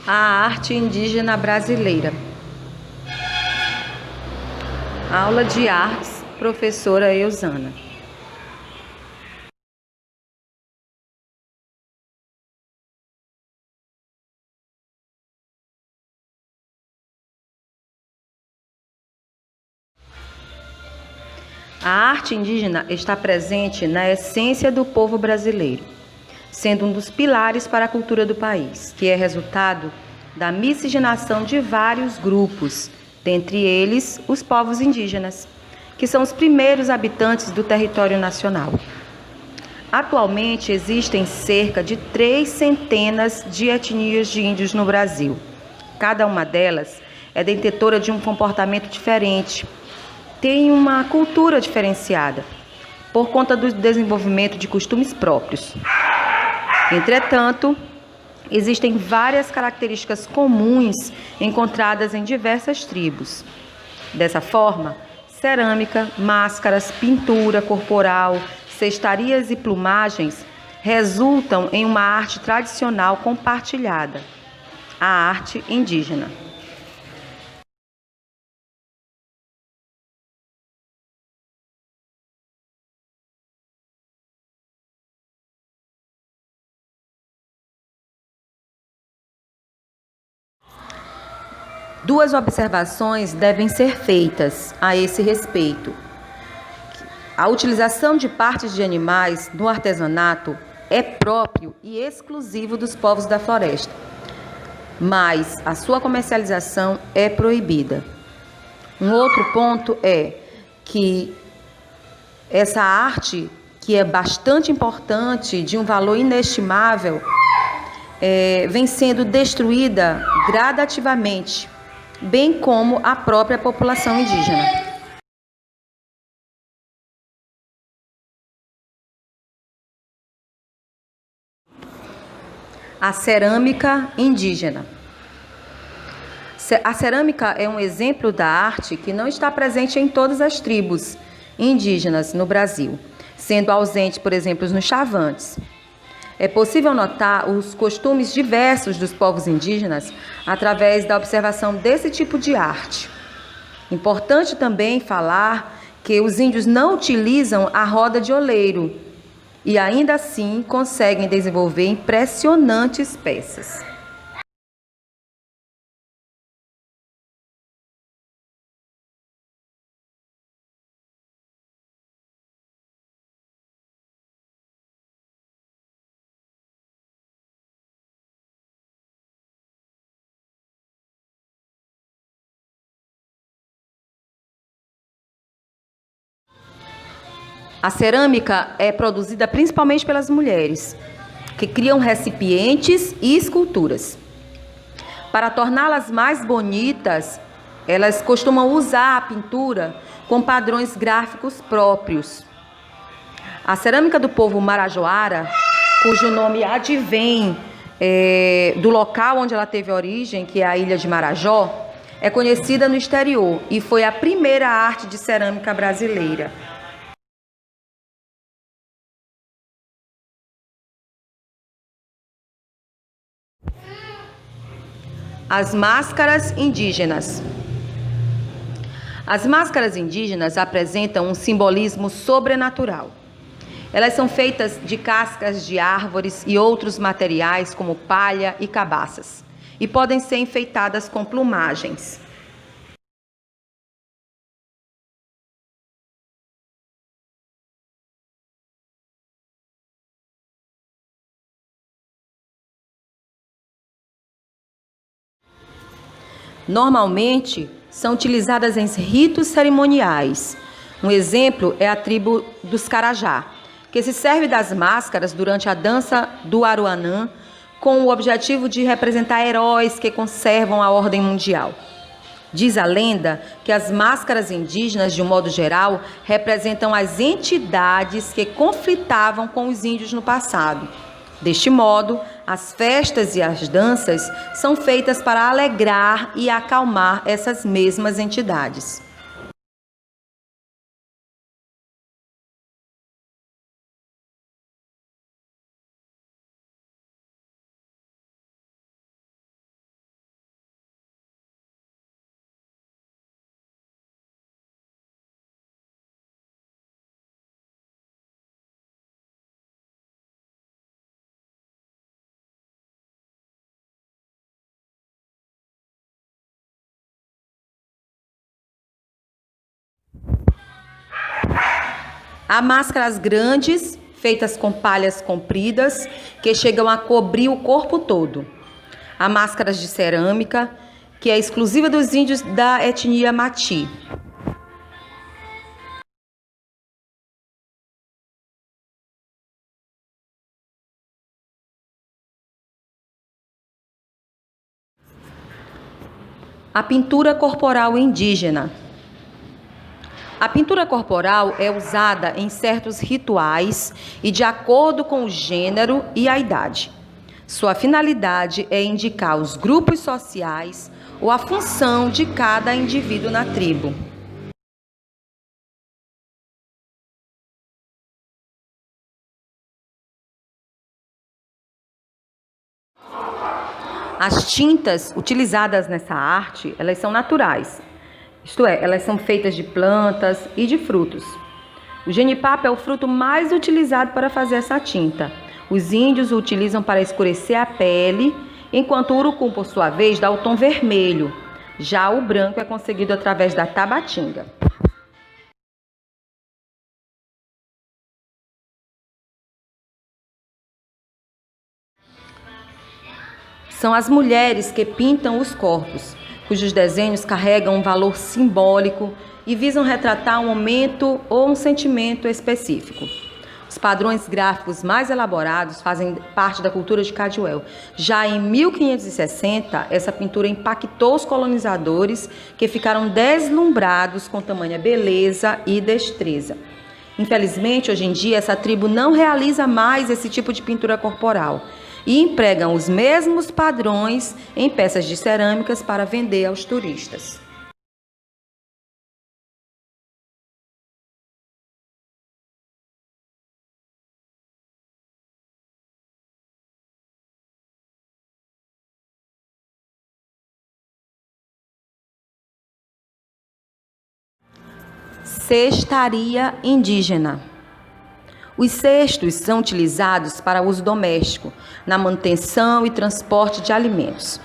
A arte indígena brasileira. Aula de artes, professora Eusana. A arte indígena está presente na essência do povo brasileiro, sendo um dos pilares para a cultura do país, que é resultado da miscigenação de vários grupos, dentre eles os povos indígenas, que são os primeiros habitantes do território nacional. Atualmente existem cerca de 300 de etnias de índios no Brasil. Cada uma delas é detentora de um comportamento diferente, tem uma cultura diferenciada, por conta do desenvolvimento de costumes próprios. Entretanto, existem várias características comuns encontradas em diversas tribos. Dessa forma, cerâmica, máscaras, pintura corporal, cestarias e plumagens resultam em uma arte tradicional compartilhada, a arte indígena. Duas observações devem ser feitas a esse respeito. A utilização de partes de animais no artesanato é próprio e exclusivo dos povos da floresta, mas a sua comercialização é proibida. Um outro ponto é que essa arte, que é bastante importante, de um valor inestimável, vem sendo destruída gradativamente, bem como a própria população indígena. A cerâmica indígena. A cerâmica é um exemplo da arte que não está presente em todas as tribos indígenas no Brasil, sendo ausente, por exemplo, nos Chavantes. É possível notar os costumes diversos dos povos indígenas através da observação desse tipo de arte. Importante também falar que os índios não utilizam a roda de oleiro e ainda assim conseguem desenvolver impressionantes peças. A cerâmica é produzida principalmente pelas mulheres, que criam recipientes e esculturas. Para torná-las mais bonitas, elas costumam usar a pintura com padrões gráficos próprios. A cerâmica do povo marajoara, cujo nome advém do local onde ela teve origem, que é a ilha de Marajó, é conhecida no exterior e foi a primeira arte de cerâmica brasileira. As máscaras indígenas. As máscaras indígenas apresentam um simbolismo sobrenatural. Elas são feitas de cascas de árvores e outros materiais como palha e cabaças, e podem ser enfeitadas com plumagens. Normalmente, são utilizadas em ritos cerimoniais. Um exemplo é a tribo dos Carajá, que se serve das máscaras durante a dança do Aruanã, com o objetivo de representar heróis que conservam a ordem mundial. Diz a lenda que as máscaras indígenas, de um modo geral, representam as entidades que conflitavam com os índios no passado. Deste modo, as festas e as danças são feitas para alegrar e acalmar essas mesmas entidades. Há máscaras grandes, feitas com palhas compridas, que chegam a cobrir o corpo todo. Há máscaras de cerâmica, que é exclusiva dos índios da etnia Mati. A pintura corporal indígena. A pintura corporal é usada em certos rituais e de acordo com o gênero e a idade. Sua finalidade é indicar os grupos sociais ou a função de cada indivíduo na tribo. As tintas utilizadas nessa arte, elas são naturais. Isto é, elas são feitas de plantas e de frutos. O jenipapo é o fruto mais utilizado para fazer essa tinta. Os índios o utilizam para escurecer a pele, enquanto o urucum, por sua vez, dá o tom vermelho. Já o branco é conseguido através da tabatinga. São as mulheres que pintam os corpos, cujos desenhos carregam um valor simbólico e visam retratar um momento ou um sentimento específico. Os padrões gráficos mais elaborados fazem parte da cultura de Caldwell. Já em 1560, essa pintura impactou os colonizadores, que ficaram deslumbrados com tamanha beleza e destreza. Infelizmente, hoje em dia, essa tribo não realiza mais esse tipo de pintura corporal e empregam os mesmos padrões em peças de cerâmicas para vender aos turistas. Cestaria indígena. Os cestos são utilizados para uso doméstico, na manutenção e transporte de alimentos.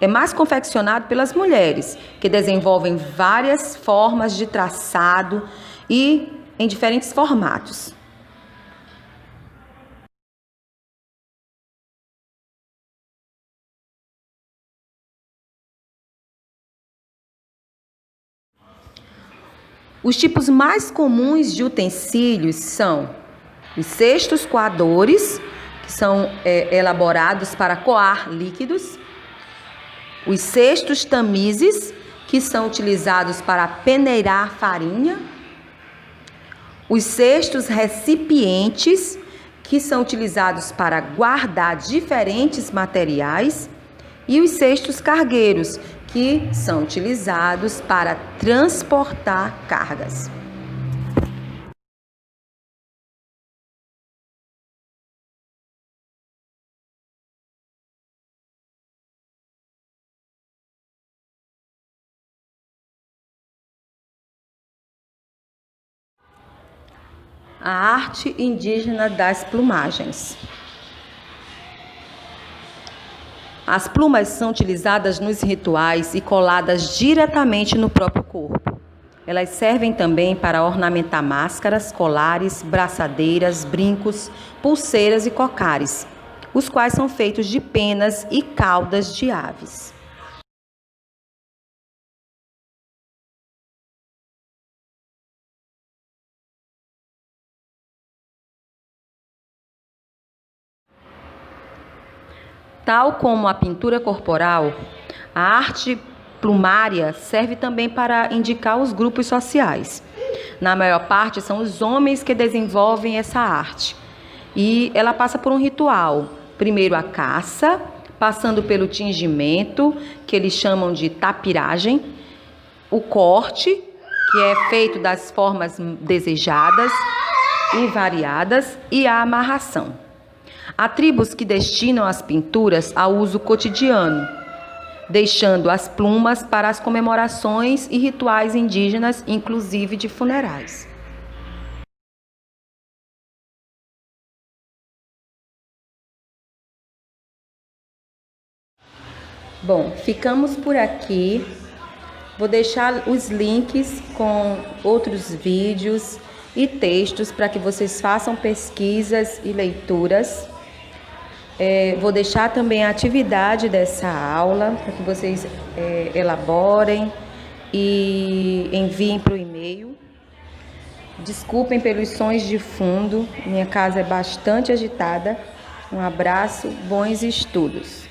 É mais confeccionado pelas mulheres, que desenvolvem várias formas de traçado e em diferentes formatos. Os tipos mais comuns de utensílios são os cestos coadores, que são elaborados para coar líquidos. Os cestos tamizes, que são utilizados para peneirar farinha. Os cestos recipientes, que são utilizados para guardar diferentes materiais. E os cestos cargueiros, que são utilizados para transportar cargas. A arte indígena das plumagens. As plumas são utilizadas nos rituais e coladas diretamente no próprio corpo. Elas servem também para ornamentar máscaras, colares, braçadeiras, brincos, pulseiras e cocares, os quais são feitos de penas e caudas de aves. Tal como a pintura corporal, a arte plumária serve também para indicar os grupos sociais. Na maior parte, são os homens que desenvolvem essa arte. E ela passa por um ritual. Primeiro a caça, passando pelo tingimento, que eles chamam de tapiragem, o corte, que é feito das formas desejadas e variadas, e a amarração. Há tribos que destinam as pinturas ao uso cotidiano, deixando as plumas para as comemorações e rituais indígenas, inclusive de funerais. Bom, ficamos por aqui. Vou deixar os links com outros vídeos e textos para que vocês façam pesquisas e leituras. Vou deixar também a atividade dessa aula para que vocês elaborem e enviem para o e-mail. Desculpem pelos sons de fundo, minha casa é bastante agitada. Um abraço, bons estudos.